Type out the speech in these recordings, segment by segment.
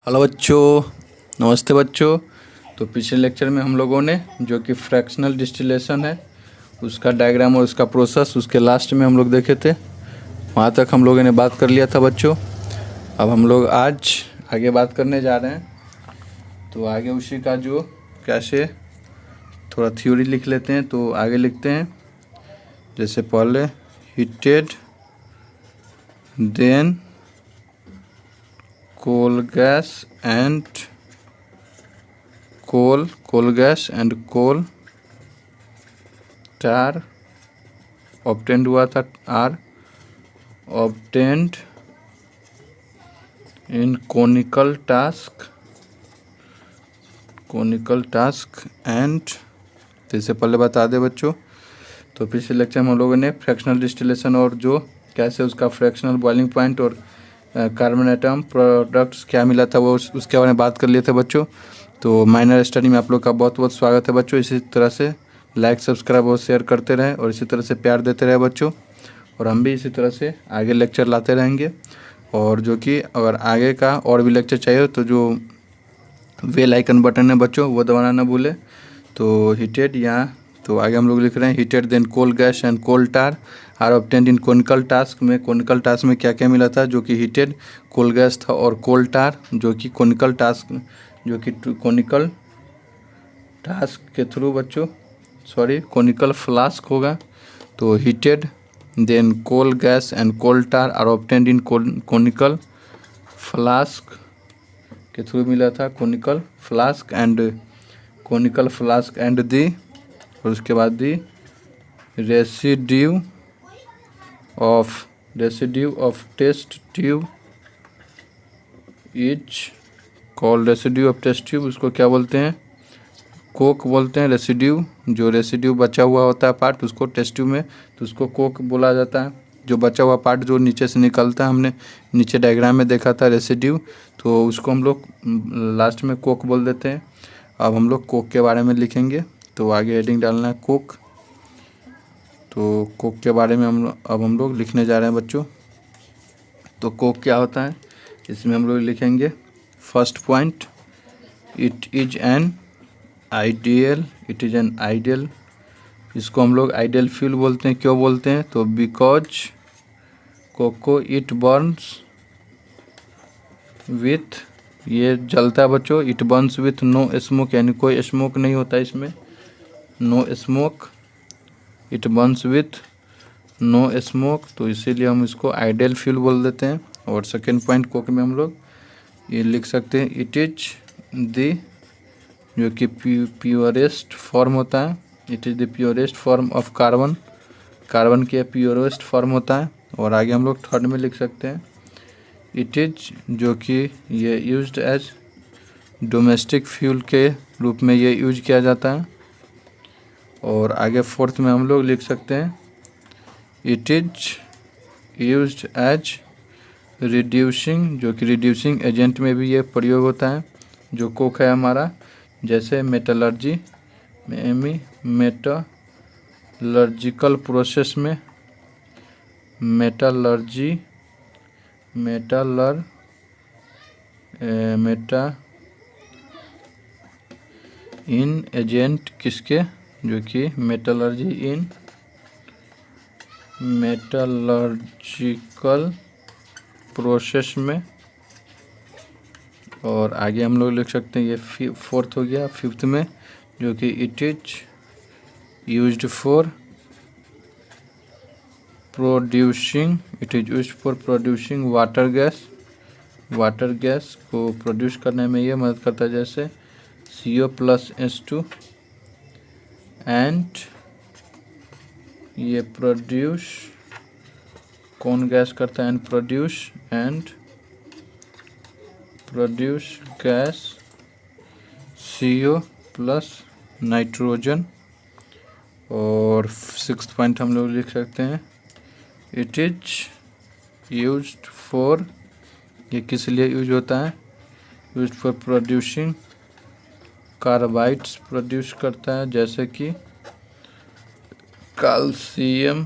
Hello बच्चों, नमस्ते बच्चों। तो पिछले लेक्चर में हम लोगों ने जो कि फ्रैक्शनल डिस्टिलेशन है उसका डायग्राम और उसका प्रोसेस उसके लास्ट में हम लोग देखे थे। वहाँ तक हम लोगों ने बात कर लिया था बच्चों। अब हम लोग आज आगे बात करने जा रहे हैं। तो आगे उसी का जो कैसे थोड़ा थ्योरी लिख लेते हैं। तो आगे लिखते हैं, जैसे पहले heated then coal gas and coal tar obtained हुआ था are obtained in conical task and तो इससे पहले बता दे बच्चों। तो पिछले लेक्चर में हम लोगों ने फ्रैक्शनल डिस्टिलेशन और जो कैसे उसका फ्रैक्शनल बॉइलिंग पॉइंट और कार्बन एटम प्रोडक्ट्स क्या मिला था वो उसके बारे में बात कर लिए थे बच्चों। तो माइनर स्टडी में आप लोग का बहुत बहुत स्वागत है बच्चों। इसी तरह से लाइक सब्सक्राइब और शेयर करते रहें और इसी तरह से प्यार देते रहे बच्चों। और हम भी इसी तरह से आगे लेक्चर लाते रहेंगे। और जो कि अगर आगे का और भी लेक्चर चाहिए तो जो बेल आइकन बटन है बच्चों वो दबाना ना भूलें। तो हीटेड यहाँ तो आगे हम लोग लिख रहे हैं heated then coal gas and coal tar are obtained in conical task में। कोनिकल टास्क में क्या क्या मिला था, जो कि हीटेड कोल गैस था और कोल टार जो कि कोनिकल टास्क के थ्रू बच्चों कोनिकल फ्लास्क होगा। तो heated then coal gas and coal tar are obtained in conical flask के थ्रू मिला था कोनिकल फ्लास्क एंड दी और उसके बाद the residue of test tube is called residue of test tube. उसको क्या बोलते हैं, कोक बोलते हैं। रेसिड्यू जो रेसिड्यू बचा हुआ होता है पार्ट उसको टेस्ट ट्यूब में तो उसको कोक बोला जाता है। जो बचा हुआ पार्ट जो नीचे से निकलता है, हमने नीचे डायग्राम में देखा था रेसिड्यू, तो उसको हम लोग लास्ट में कोक बोल देते हैं। अब हम लोग कोक के बारे में लिखेंगे। तो आगे हेडिंग डालना है कोक। तो कोक के बारे में अब हम लोग लिखने जा रहे हैं बच्चों। तो कोक क्या होता है इसमें हम लोग लिखेंगे first point, it is an ideal. इसको हम लोग आइडियल फ्यूल बोलते हैं। क्यों बोलते हैं, तो because coke it burns with, ये जलता है बच्चों, it burns with no smoke, यानी कोई स्मोक नहीं होता इसमें, no smoke, it burns with no smoke. तो इसीलिए हम इसको आइडियल फ्यूल बोल देते हैं। और सेकेंड पॉइंट कोक में हम लोग ये लिख सकते हैं, इट इज द, जो कि प्योरेस्ट फॉर्म होता है, it is the purest form of carbon के प्योरेस्ट फॉर्म होता है। और आगे हम लोग थर्ड में लिख सकते हैं इट इज, जो कि ये यूज्ड एज डोमेस्टिक फ्यूल के रूप में ये यूज किया जाता है। और आगे फोर्थ में हम लोग लिख सकते हैं it is used as reducing, जो कि रिड्यूसिंग एजेंट में भी ये प्रयोग होता है। जो कोक है हमारा, जैसे मेटलर्जिकल प्रोसेस में इन एजेंट किसके, जो कि मेटलर्जिकल प्रोसेस में। और आगे हम लोग लिख सकते हैं, ये फोर्थ हो गया। फिफ्थ में जो कि it is used for producing water gas को प्रोड्यूस करने में ये मदद करता है, जैसे CO+H2 एंड ये प्रोड्यूस कौन गैस करता है, and produce gas CO plus nitrogen. और सिक्स्थ पॉइंट हम लोग लिख सकते हैं इट इज यूज्ड फॉर, ये किस लिए यूज होता है, used for producing carbides produce करता है, जैसे कि कैल्शियम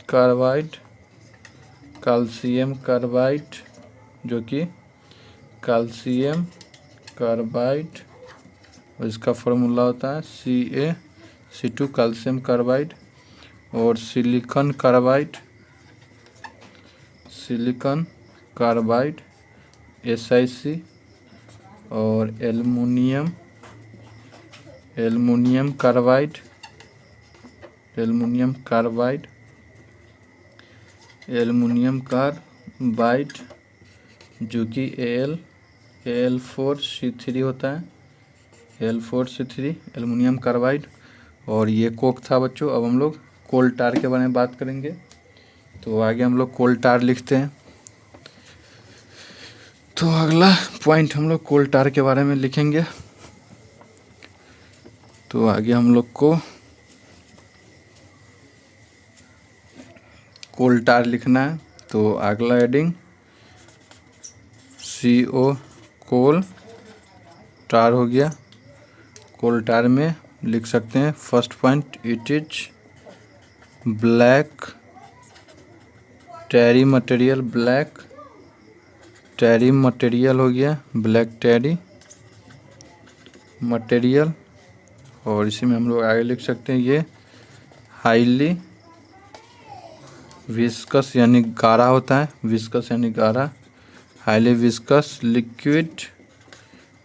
कार्बाइड, जो कि कैल्शियम कार्बाइड, और इसका फॉर्मूला होता है CaC2 कैल्शियम कार्बाइड। और सिलिकॉन कार्बाइड SiC। और एल्युमिनियम कार्बाइड जो कि Al4C3 होता है, Al4C3 एल्युमिनियम कार्बाइड। और ये कोक था बच्चों। अब हम लोग कोल टार के बारे में बात करेंगे। तो आगे हम लोग कोल टार लिखते हैं। तो अगला पॉइंट हम लोग कोल टार के बारे में लिखेंगे। तो आगे हम लोग को कोल टार लिखना है। तो अगला हेडिंग CO कोल टार हो गया। कोल टार में लिख सकते हैं first point, it is black terry material. हो गया, ब्लैक टैरी मटेरियल। और इसी में हम लोग आगे लिख सकते हैं ये हाईली विस्कस यानी गाढ़ा होता है, विस्कस यानी गाढ़ा, highly viscous liquid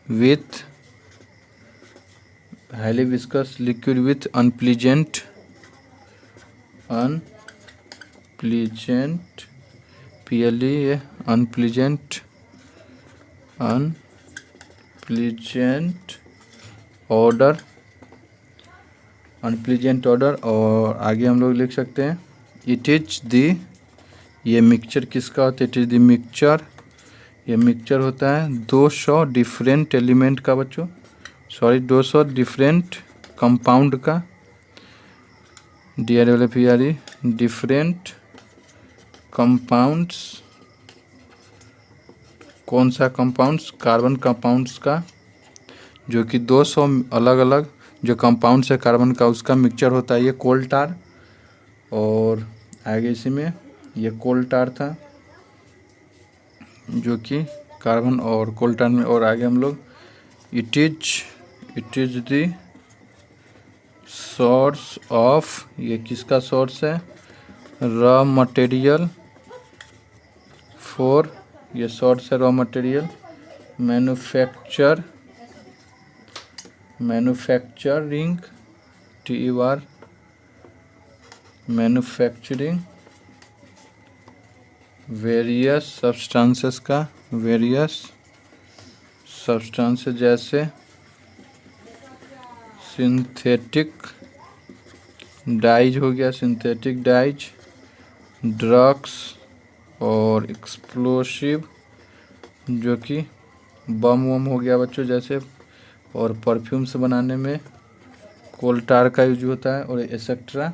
with unpleasant PLE unpleasant order. और आगे हम लोग लिख सकते हैं इट इज द, ये मिक्सचर किसका होता है, इट इज द मिक्सचर, ये मिक्सचर होता है 200 डिफरेंट एलिमेंट का बच्चों, 200 डिफरेंट कंपाउंड का, DRE डिफरेंट कंपाउंड्स। कौन सा कंपाउंड्स, कार्बन कंपाउंड्स का, जो कि 200 अलग अलग जो कंपाउंड्स है कार्बन का, उसका मिक्सचर होता है ये कोल टार। और आगे इसी में ये कोल टार था जो कि कार्बन और कोल टार में। और आगे हम लोग it is the source of, ये किसका सोर्स है, रॉ मटेरियल फॉर, ये सोर्स है raw material manufacturing TER manufacturing various substances का, वेरियस सब्सटेंसेस जैसे सिंथेटिक डाइज हो गया, सिंथेटिक डाइज, ड्रग्स और एक्सप्लोसिव जो कि बम हो गया बच्चों जैसे, और परफ्यूम्स बनाने में कोल टार का यूज होता है, और एक्सेट्रा।